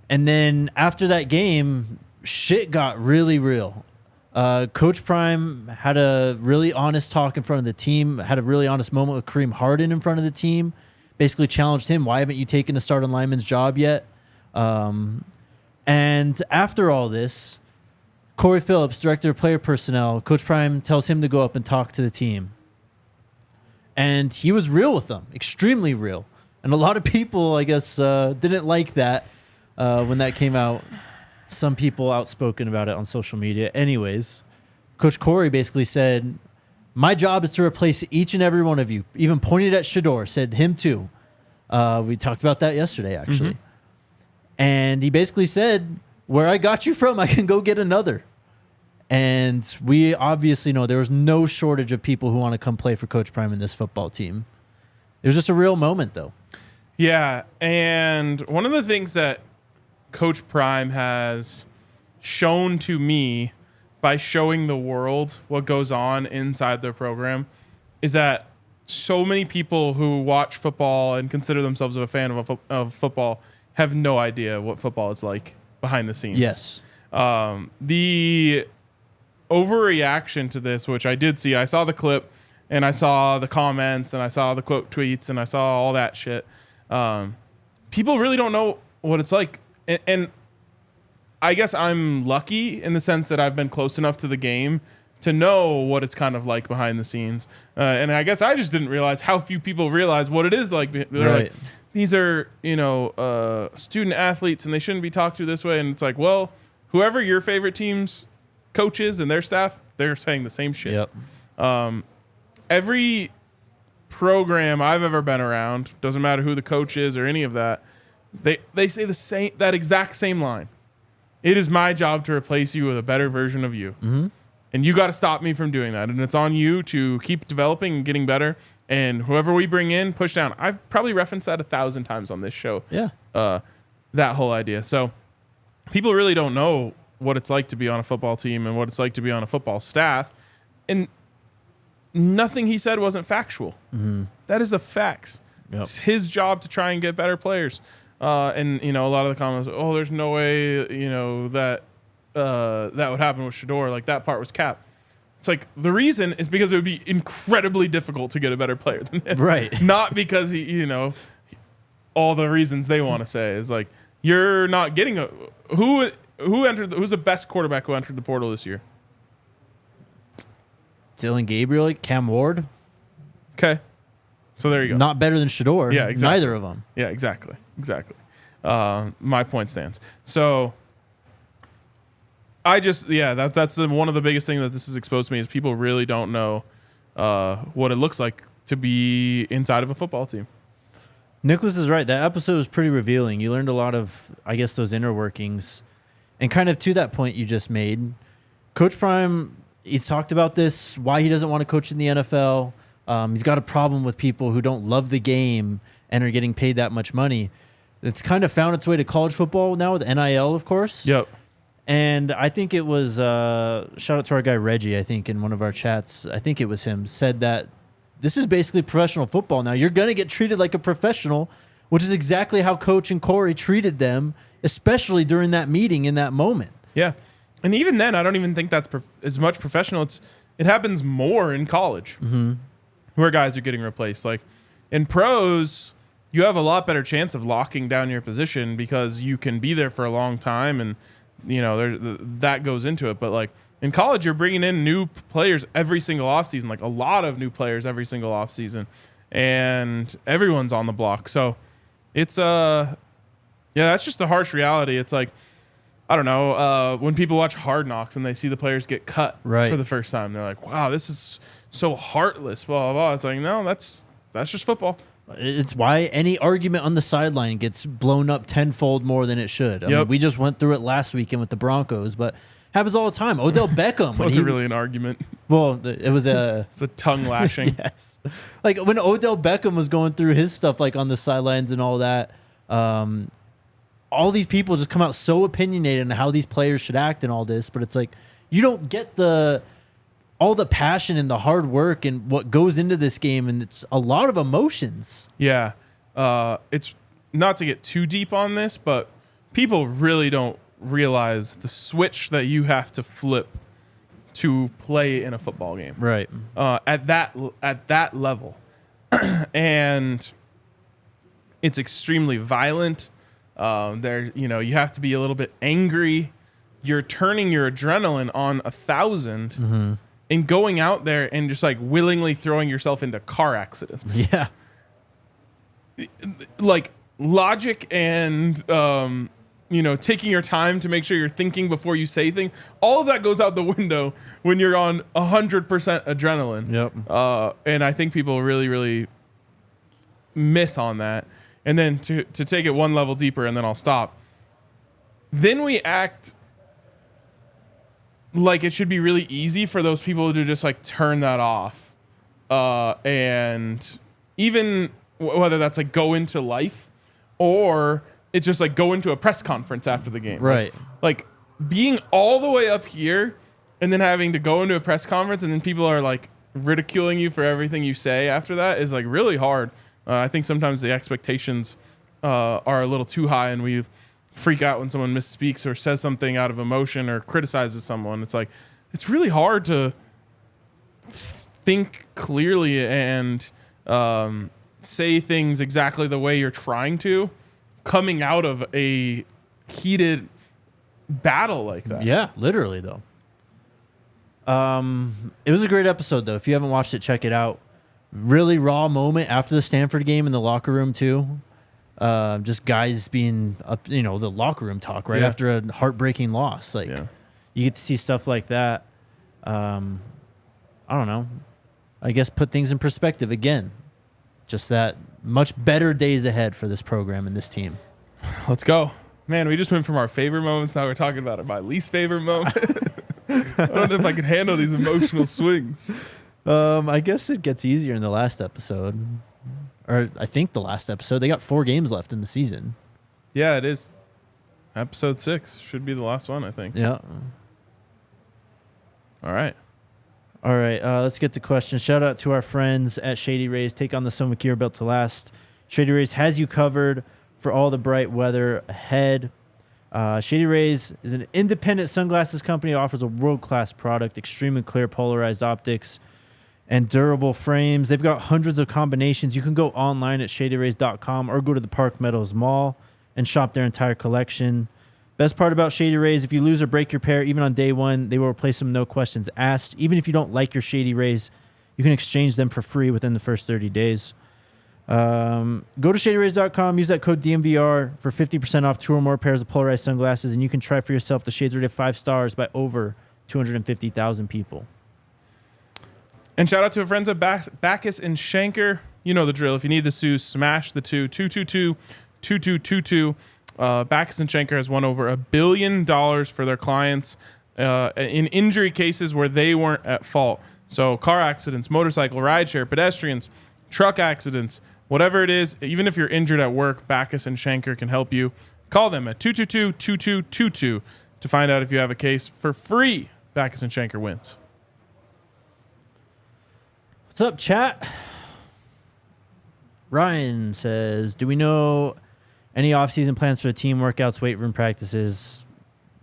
And then after that game, shit got really real. Coach Prime had a really honest talk in front of the team, had a really honest moment with Kareem Harden in front of the team, basically challenged him, why haven't you taken the starting lineman's job yet? And after all this, Corey Phillips, director of player personnel, Coach Prime tells him to go up and talk to the team. And he was real with them, extremely real. And a lot of people, I guess, didn't like that when that came out. Some people outspoken about it on social media. Anyways, Coach Corey basically said, my job is to replace each and every one of you. Even pointed at Shedeur, said him too. We talked about that yesterday, actually. Mm-hmm. And he basically said, where I got you from, I can go get another. And we obviously know there was no shortage of people who want to come play for Coach Prime in this football team. It was just a real moment, though. Yeah, and one of the things that Coach Prime has shown to me by showing the world what goes on inside their program is that so many people who watch football and consider themselves a fan of football have no idea what football is like behind the scenes. Yes. The overreaction to this, which I did see, I saw the clip and I saw the comments and I saw the quote tweets and I saw all that shit. People really don't know what it's like. And I guess I'm lucky in the sense that I've been close enough to the game to know what it's kind of like behind the scenes. And I guess I just didn't realize how few people realize what it is like. They're like, these are, student athletes and they shouldn't be talked to this way. And it's like, well, whoever your favorite team's coaches and their staff, they're saying the same shit. Yep. Every program I've ever been around, doesn't matter who the coach is or any of that, they say that exact same line. It is my job to replace you with a better version of you. Mm-hmm. And you got to stop me from doing that. And it's on you to keep developing and getting better. And whoever we bring in, push down. I've probably referenced that 1,000 times on this show. Yeah. That whole idea. So people really don't know what it's like to be on a football team and what it's like to be on a football staff. And nothing he said wasn't factual. Mm-hmm. That is the facts. Yep. It's his job to try and get better players. And a lot of the comments, oh, there's no way, that would happen with Shedeur. Like, that part was cap. It's like, the reason is because it would be incredibly difficult to get a better player than him. Right. Not because he, all the reasons they want to say is like, you're not getting who's the best quarterback who entered the portal this year? Dylan Gabriel, Cam Ward. Okay. So there you go. Not better than Shedeur. Yeah, exactly. Neither of them. Yeah, exactly. My point stands. So that's one of the biggest things that this has exposed to me is people really don't know what it looks like to be inside of a football team. Nicholas is right. That episode was pretty revealing. You learned a lot of, I guess, those inner workings. And kind of to that point you just made, Coach Prime, he's talked about this, why he doesn't want to coach in the NFL. He's got a problem with people who don't love the game and are getting paid that much money. It's kind of found its way to college football now with NIL, of course. Yep. And I think it was, shout out to our guy Reggie, I think in one of our chats, I think it was him, said that this is basically professional football now. You're going to get treated like a professional, which is exactly how Coach and Corey treated them, especially during that meeting in that moment. Yeah. And even then, I don't even think that's as much professional. It happens more in college where guys are getting replaced. Like in pros, you have a lot better chance of locking down your position because you can be there for a long time and, that goes into it. But like in college, you're bringing in new players every single offseason, like a lot of new players every single offseason, and everyone's on the block. So it's, that's just the harsh reality. It's like, I don't know, when people watch Hard Knocks and they see the players get cut for the first time, they're like, wow, this is so heartless, blah, blah, blah. It's like, no, that's just football. It's why any argument on the sideline gets blown up tenfold more than it should. I mean, we just went through it last weekend with the Broncos, but happens all the time. Odell Beckham. Wasn't really an argument. Well, it was it's a tongue lashing. Yes. Like when Odell Beckham was going through his stuff like on the sidelines and all that, all these people just come out so opinionated on how these players should act and all this, but it's like you don't get all the passion and the hard work and what goes into this game, and it's a lot of emotions. Yeah. It's not to get too deep on this, but people really don't realize the switch that you have to flip to play in a football game. Right. At that level. And it's extremely violent. You have to be a little bit angry. You're turning your adrenaline on 1,000 and going out there and just like willingly throwing yourself into car accidents. Yeah. Like logic and, taking your time to make sure you're thinking before you say things. All of that goes out the window when you're on 100% adrenaline. Yep. And I think people really, really miss on that. And then to take it one level deeper, and then I'll stop. Then we act like it should be really easy for those people to just like turn that off. And even whether that's like go into life or it's just like go into a press conference after the game. Right. Like being all the way up here and then having to go into a press conference and then people are like ridiculing you for everything you say after that is like really hard. I think sometimes the expectations are a little too high, and we freak out when someone misspeaks or says something out of emotion or criticizes someone. It's like, it's really hard to think clearly and say things exactly the way you're trying to coming out of a heated battle like that. Yeah, literally though. It was a great episode though. If you haven't watched it, check it out. Really raw moment after the Stanford game in the locker room too. Just guys being up, the locker room talk right after a heartbreaking loss. Like you get to see stuff like that. I don't know. I guess put things in perspective again. Just that much better days ahead for this program and this team. Let's go. Man, we just went from our favorite moments. Now we're talking about my least favorite moment. I don't know if I can handle these emotional swings. I guess it gets easier in the last episode. Or I think the last episode. They got 4 games left in the season. Yeah, it is. Episode 6 should be the last one, I think. Yeah. All right. Let's get to questions. Shout out to our friends at Shady Rays. Take on the sun with gear built to last. Shady Rays has you covered for all the bright weather ahead. Shady Rays is an independent sunglasses company that offers a world-class product, extremely clear polarized optics, and durable frames. They've got hundreds of combinations. You can go online at shadyrays.com or go to the Park Meadows Mall and shop their entire collection. Best part about Shady Rays, if you lose or break your pair, even on day one, they will replace them, no questions asked. Even if you don't like your Shady Rays, you can exchange them for free within the first 30 days. Go to shadyrays.com, use that code DNVR for 50% off 2 or more pairs of polarized sunglasses, and you can try for yourself. The shades rated 5 stars by over 250,000 people. And shout out to our friends at Backus and Schenker. You know the drill. If you need the Seuss, smash the 222-2222. Backus and Schenker has won over $1 billion for their clients in injury cases where they weren't at fault. So car accidents, motorcycle, rideshare, pedestrians, truck accidents, whatever it is, even if you're injured at work, Backus and Schenker can help you. Call them at 222-2222 to find out if you have a case for free. Backus and Schenker wins. What's up, chat? Ryan says, do we know any off-season plans for the team, workouts, weight room practices?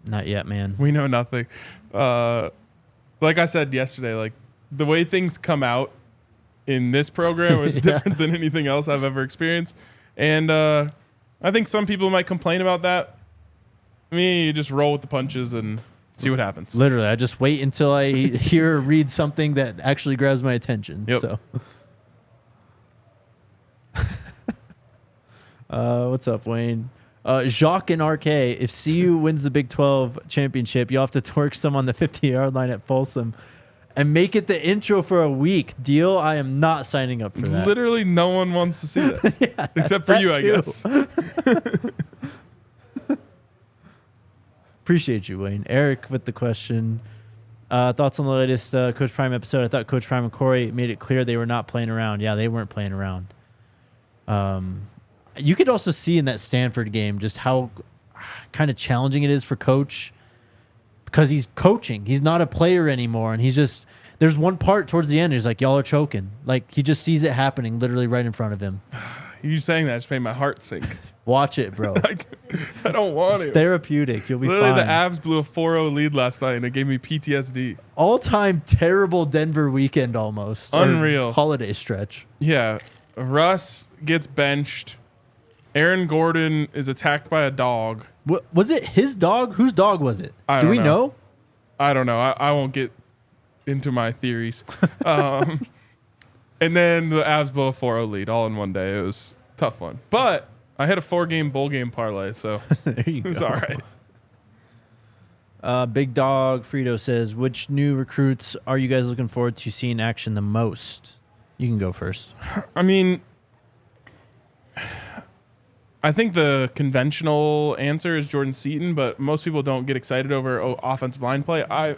Not yet, man. We know nothing. Like I said yesterday, like the way things come out in this program is different than anything else I've ever experienced. And I think some people might complain about that. Me, you just roll with the punches and see what happens. Literally, I just wait until I hear or read something that actually grabs my attention. Yep. So. What's up, Wayne? Jacques and RK, if CU wins the Big 12 championship, you'll have to twerk some on the 50-yard line at Folsom and make it the intro for a week. Deal? I am not signing up for that. Literally no one wants to see that. Except for you, I guess. Appreciate you, Wayne. Eric with the question. Thoughts on the latest Coach Prime episode? I thought Coach Prime and Corey made it clear they were not playing around. Yeah, they weren't playing around. You could also see in that Stanford game just how kind of challenging it is for Coach because he's coaching. He's not a player anymore. And he's just, there's one part towards the end, he's like, y'all are choking. Like, he just sees it happening literally right in front of him. You saying that just made my heart sink. Watch it, bro. I don't want it. It's therapeutic. You'll be literally fine. The Avs blew a 4-0 lead last night, and it gave me PTSD. All-time terrible Denver weekend almost. Unreal. Holiday stretch. Yeah. Russ gets benched. Aaron Gordon is attacked by a dog. What, was it his dog? Whose dog was it? Do we know? I don't know. I won't get into my theories. And then the Avs blow a 4-0 lead all in one day. It was a tough one. But I hit a 4-game bowl game parlay, so it was all right. Big Dog Frito says, which new recruits are you guys looking forward to seeing action the most? You can go first. I mean, I think the conventional answer is Jordan Seaton, but most people don't get excited over offensive line play. I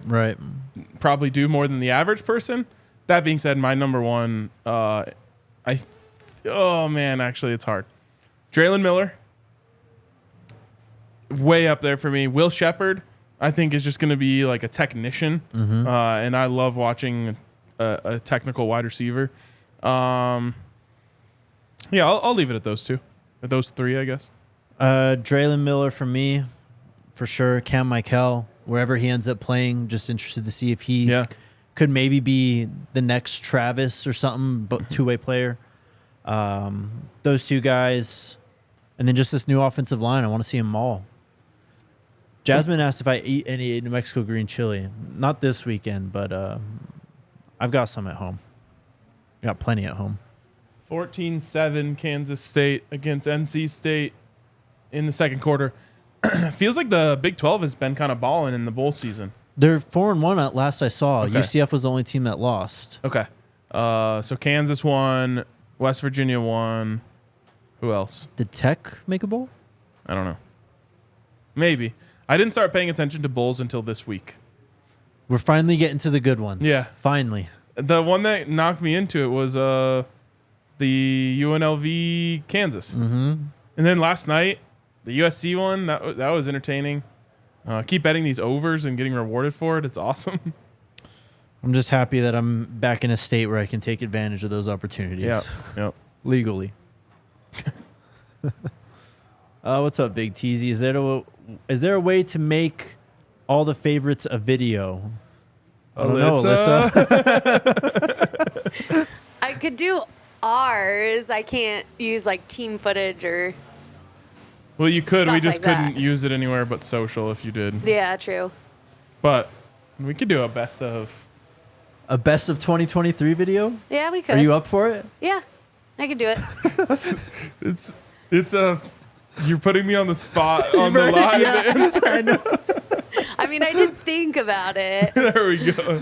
probably do more than the average person. That being said, my number one, actually it's hard. Draylon Miller, way up there for me. Will Shepherd, I think is just going to be like a technician, and I love watching a technical wide receiver. I'll leave it at those two, at those three, I guess. Draylon Miller for me, for sure. Cam Michael, wherever he ends up playing, just interested to see if he could maybe be the next Travis or something, but two-way player. Those two guys, and then just this new offensive line. I want to see them all. Jasmine asked if I eat any New Mexico green chili. Not this weekend, but I've got some at home. Got plenty at home. 14-7 Kansas State against NC State in the second quarter. Feels like the Big 12 has been kind of balling in the bowl season. They're 4-1 at last I saw. Okay. UCF was the only team that lost. Okay. So Kansas won, West Virginia won. Who else? Did Tech make a bowl? I don't know. Maybe. I didn't start paying attention to bowls until this week. We're finally getting to the good ones. Yeah. Finally. The one that knocked me into it was the UNLV Kansas. Mm-hmm. And then last night, the USC one, that was entertaining. Keep betting these overs and getting rewarded for it. It's awesome. I'm just happy that I'm back in a state where I can take advantage of those opportunities. Yeah. Yep. Legally. What's up, Big Teasy? Is there a way to make all the favorites a video? I don't know, Alyssa. I could do ours. I can't use like team footage or. Well, you could. We Stuff just like couldn't that. use it anywhere but social if you did. Yeah, true. But we could do a best of. A best of 2023 video? Yeah, we could. Are you up for it? Yeah, I could do it. It's a. You're putting me on the spot on the line. Yeah, I know. I mean, I did think about it. There we go.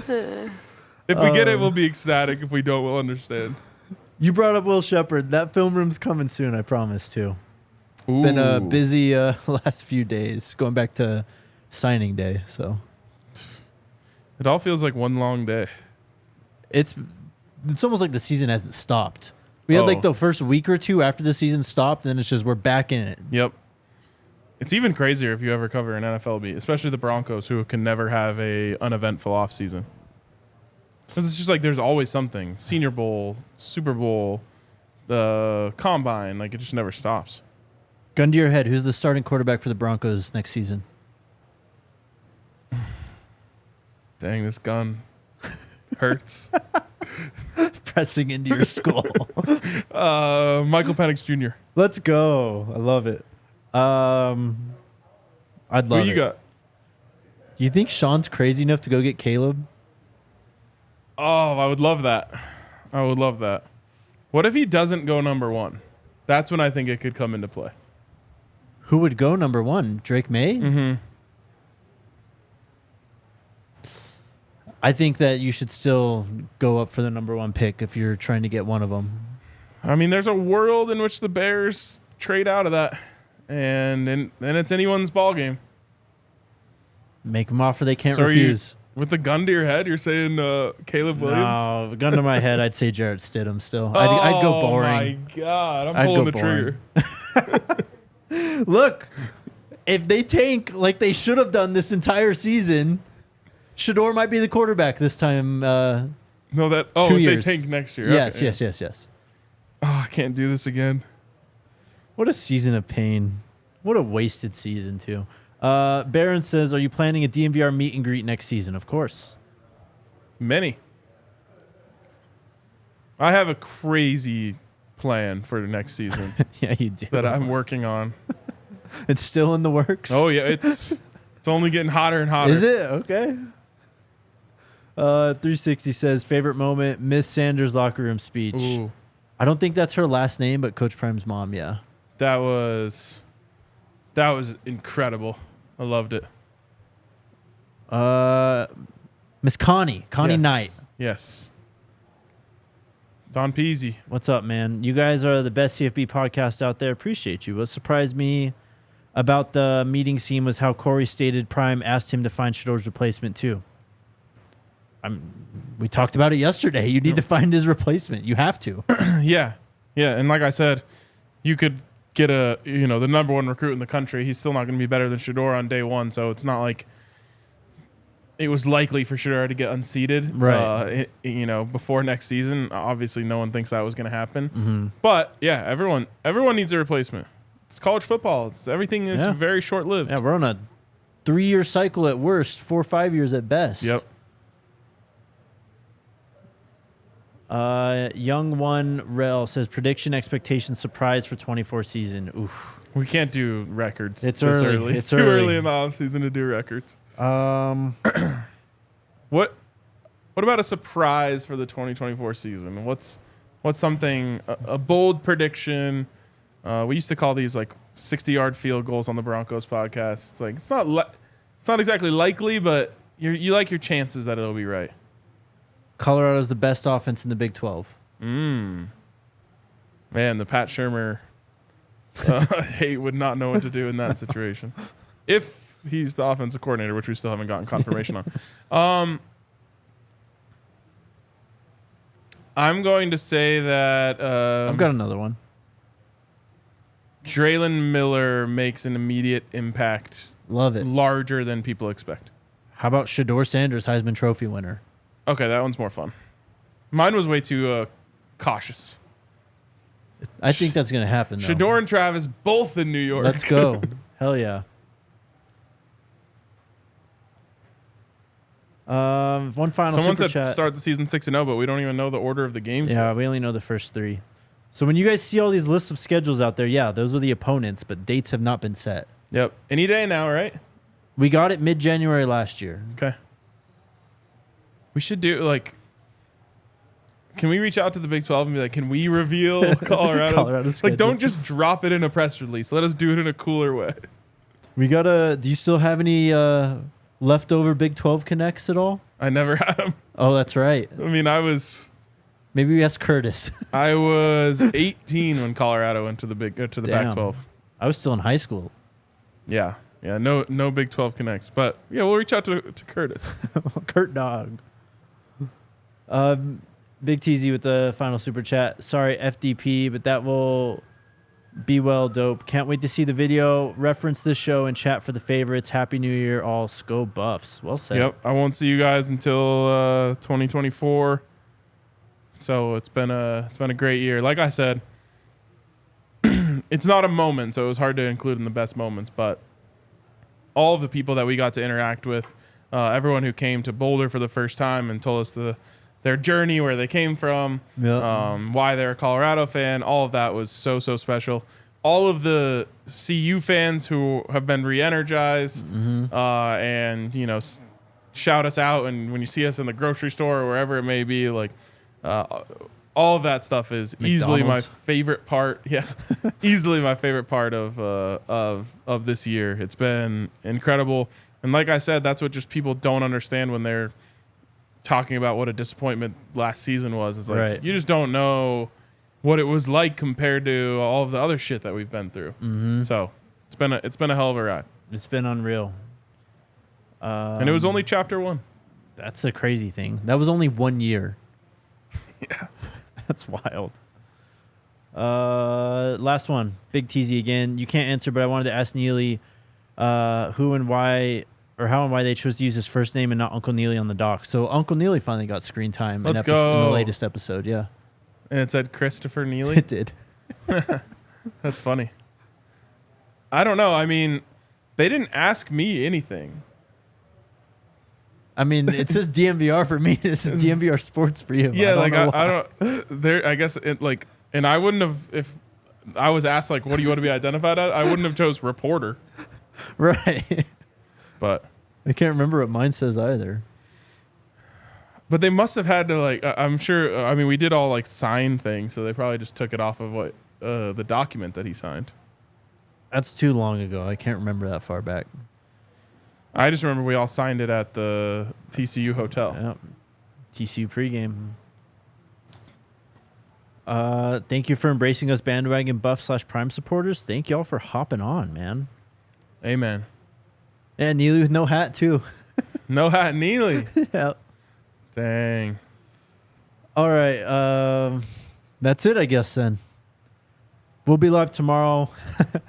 If we get it, we'll be ecstatic. If we don't, we'll understand. You brought up Will Shepard. That film room's coming soon, I promise, too. Ooh. Been a busy last few days, going back to signing day. So It all feels like one long day. it's almost like the season hasn't stopped. We had like the first week or two after the season stopped, and it's just we're back in it. Yep. It's even crazier if you ever cover an NFL beat, especially the Broncos, who can never have a uneventful offseason. Because it's just like there's always something. Senior Bowl, Super Bowl, the Combine, like it just never stops. Gun to your head, who's the starting quarterback for the Broncos next season? Dang, this gun hurts. Pressing into your skull. Michael Penix Jr. Let's go. I love it. I'd love Who you it. got? You think Sean's crazy enough to go get Caleb? Oh, I would love that. I would love that. What if he doesn't go number one? That's when I think it could come into play. Who would go number one? Drake May? Mm-hmm. I think that you should still go up for the number one pick if you're trying to get one of them. I mean, there's a world in which the Bears trade out of that, and then it's anyone's ball game. Make them offer they can't So refuse. With the gun to your head, you're saying Caleb Williams? No, gun to my head, I'd say Jarrett Stidham still. I'd go boring. Oh, my God. I'm I'd pulling go the trigger. Look, if they tank like they should have done this entire season, Shedeur might be the quarterback this time. No, that. Oh, 2 if years. they tank next year. Yes, Okay. yes. Oh, I can't do this again. What a season of pain. What a wasted season, too. Barron says, are you planning a DNVR meet and greet next season? Of course. Many. I have a crazy plan for the next season Yeah, you do. that I'm working on. It's still in the works? Oh, yeah. It's only getting hotter and hotter. Is it? Okay. 360 says, favorite moment, Miss Sanders' locker room speech. Ooh, I don't think that's her last name, but Coach Prime's mom, yeah. that was incredible. I loved it. Miss Connie Yes. Knight. Yes. Don Peasy. What's up, man? You guys are the best CFB podcast out there. Appreciate you. What surprised me about the meeting scene was how Corey stated Prime asked him to find Shedeur's replacement, too. We talked about it yesterday. You need to find his replacement. You have to. Yeah. Yeah. And like I said, you could get the number one recruit in the country. He's still not going to be better than Shedeur on day one. So it's not like it was likely for Shedeur to get unseated, right? Before next season. Obviously, no one thinks that was going to happen. But yeah, everyone needs a replacement. It's college football. Everything is very short lived. Yeah, we're on a 3-year cycle at worst, 4 or 5 years at best. Yep. Young One Rel says prediction, expectation, surprise for 24 season. Oof. We can't do records. It's this early. It's too early in the offseason to do records. What about a surprise for the 2024 season? What's something, a bold prediction? We used to call these like 60-yard field goals on the Broncos podcast. It's like it's not exactly likely, but you like your chances that it'll be right. Colorado's the best offense in the Big 12. Man, the Pat Shurmur hate would not know what to do in that situation. If he's the offensive coordinator, which we still haven't gotten confirmation on. I'm going to say that I've got another one. Draylon Miller makes an immediate impact. Love it. Larger than people expect. How about Shedeur Sanders, Heisman Trophy winner? Okay, that one's more fun. Mine was way too cautious. I think that's going to happen, though. Shedeur and Travis both in New York. Let's go. Hell yeah. One final Someone super said chat. start the season 6-0, but we don't even know the order of the games. Yeah, we only know the first 3. So when you guys see all these lists of schedules out there, yeah, those are the opponents, but dates have not been set. Yep. Any day now, right? We got it mid-January last year. Okay. We should do can we reach out to the Big 12 and be like, can we reveal Colorado's schedule? don't just drop it in a press release. Let us do it in a cooler way. We do you still have any leftover Big 12 connects at all? I never had them. Oh, that's right. I mean, Maybe we ask Curtis. I was 18 when Colorado went to the Pac-12. I was still in high school. Yeah. Yeah, no Big 12 connects. But yeah, we'll reach out to Curtis. Kurt Dog. Big TZ with the final super chat. Sorry, FDP, but that will be well dope. Can't wait to see the video. Reference this show and chat for the favorites. Happy New Year, all. Go Buffs. Well said. Yep. I won't see you guys until 2024. So it's been a great year. Like I said, it's not a moment, so it was hard to include in the best moments, but all of the people that we got to interact with, everyone who came to Boulder for the first time and told us their journey, where they came from, why they're a Colorado fan, all of that was so special. All of the CU fans who have been re-energized and shout us out, and when you see us in the grocery store or wherever it may be, all of that stuff is easily my favorite part. Yeah, easily my favorite part of this year. It's been incredible, and like I said, that's what just people don't understand when they're talking about what a disappointment last season was. It's like you just don't know what it was like compared to all of the other shit that we've been through. So it's been a hell of a ride. It's been unreal. And it was only chapter 1. That's a crazy thing. That was only 1 year. Yeah. That's wild. Last one. Big TZ again. You can't answer, but I wanted to ask Neely who and why, or how and why they chose to use his first name and not Uncle Neely on the doc. So Uncle Neely finally got screen time in the latest episode. Yeah. And it said Christopher Neely? It did. That's funny. I don't know. I mean, they didn't ask me anything. I mean, it says DNVR for me. This is DNVR Sports for you. Yeah, I don't. There, I guess it and I wouldn't have if I was asked what do you want to be identified as. I wouldn't have chose reporter. Right. But I can't remember what mine says either. But they must have had to I'm sure. I mean, we did all sign things, so they probably just took it off of what the document that he signed. That's too long ago. I can't remember that far back. I just remember we all signed it at the TCU hotel. Yep. TCU pregame. Thank you for embracing us bandwagon Buff/Prime supporters. Thank y'all for hopping on, man. Amen. And Neely with no hat too. No hat, Neely. Yep. Dang. All right. That's it, I guess, then. We'll be live tomorrow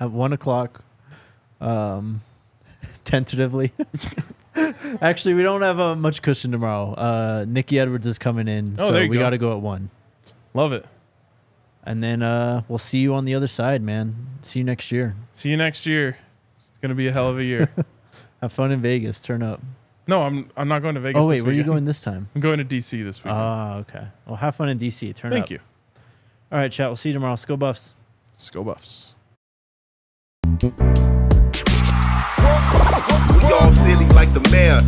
at 1 o'clock. Tentatively. Actually, we don't have much cushion tomorrow. Nikki Edwards is coming in, Oh, so there you we go. got to go at 1. Love it. And then we'll see you on the other side, man. See you next year. See you next year. It's gonna be a hell of a year. Have fun in Vegas. Turn up. No, I'm not going to Vegas. Oh, wait, this where are you weekend. going this time? I'm going to DC this weekend. Ah, okay. Well, have fun in D.C. Turn up. Thank you. All right, chat. We'll see you tomorrow. Let's go Buffs. Let's go Buffs. We all silly like the mayor.